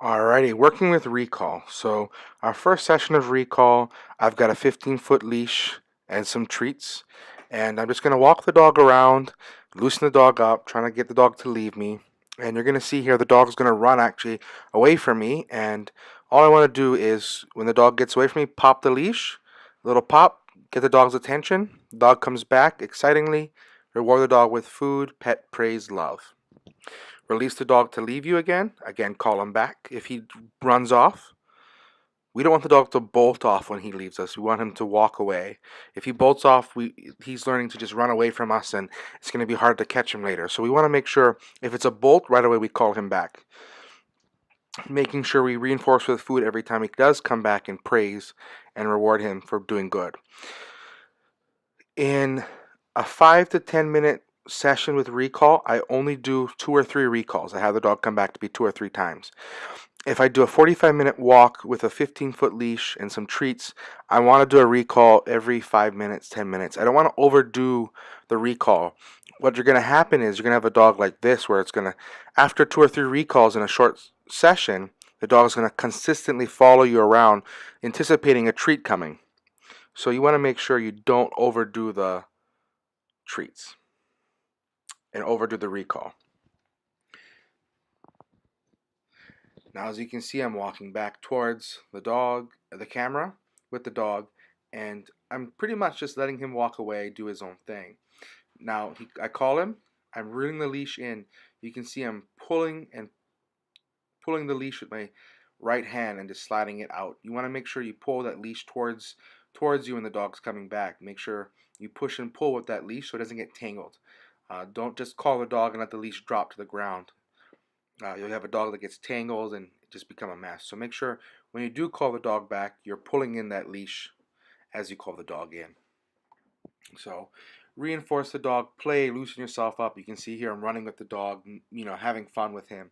Alrighty, working with recall. So our first session of recall, I've got a 15-foot leash and some treats, and I'm just gonna walk the dog around, loosen the dog up, trying to get the dog to leave me. And you're gonna see here the dog's gonna run actually away from me, and all I want to do is when the dog gets away from me, pop the leash, a little pop, get the dog's attention. The dog comes back excitingly, reward the dog with food, pet, praise, love. Release the dog to leave you again. Again, call him back. If he runs off, we don't want the dog to bolt off when he leaves us. We want him to walk away. If he bolts off, he's learning to just run away from us, and it's going to be hard to catch him later. So we want to make sure if it's a bolt, right away we call him back. Making sure we reinforce with food every time he does come back and praise and reward him for doing good. In a 5 to 10 minute session with recall, I only do 2 or 3 recalls. I have the dog come back to be 2 or 3 times. If I do a 45-minute walk with a 15-foot leash and some treats, I want to do a recall every 5 minutes, 10 minutes. I don't want to overdo the recall. What you're going to happen is you're going to have a dog like this where it's going to, after 2 or 3 recalls in a short session, the dog is going to consistently follow you around, anticipating a treat coming. So you want to make sure you don't overdo the treats and overdo the recall. Now, as you can see, I'm walking back towards the camera with the dog, and I'm pretty much just letting him walk away, do his own thing. Now, I call him, I'm reeling the leash in. You can see I'm pulling the leash with my right hand and just sliding it out. You want to make sure you pull that leash towards you when the dog's coming back. Make sure you push and pull with that leash so it doesn't get tangled. Don't just call the dog and let the leash drop to the ground. You'll have a dog that gets tangled and just become a mess. So make sure when you do call the dog back, you're pulling in that leash as you call the dog in. So reinforce the dog, play, loosen yourself up. You can see here I'm running with the dog, having fun with him.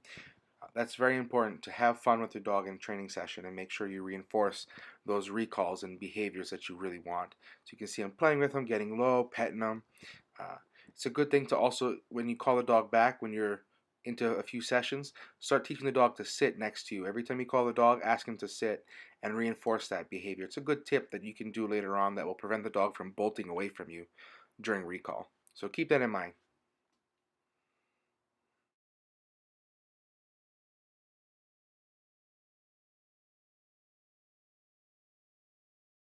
That's very important to have fun with your dog in training session and make sure you reinforce those recalls and behaviors that you really want. So you can see I'm playing with him, getting low, petting him. It's a good thing to also, when you call the dog back, when you're into a few sessions, start teaching the dog to sit next to you. Every time you call the dog, ask him to sit and reinforce that behavior. It's a good tip that you can do later on that will prevent the dog from bolting away from you during recall. So keep that in mind.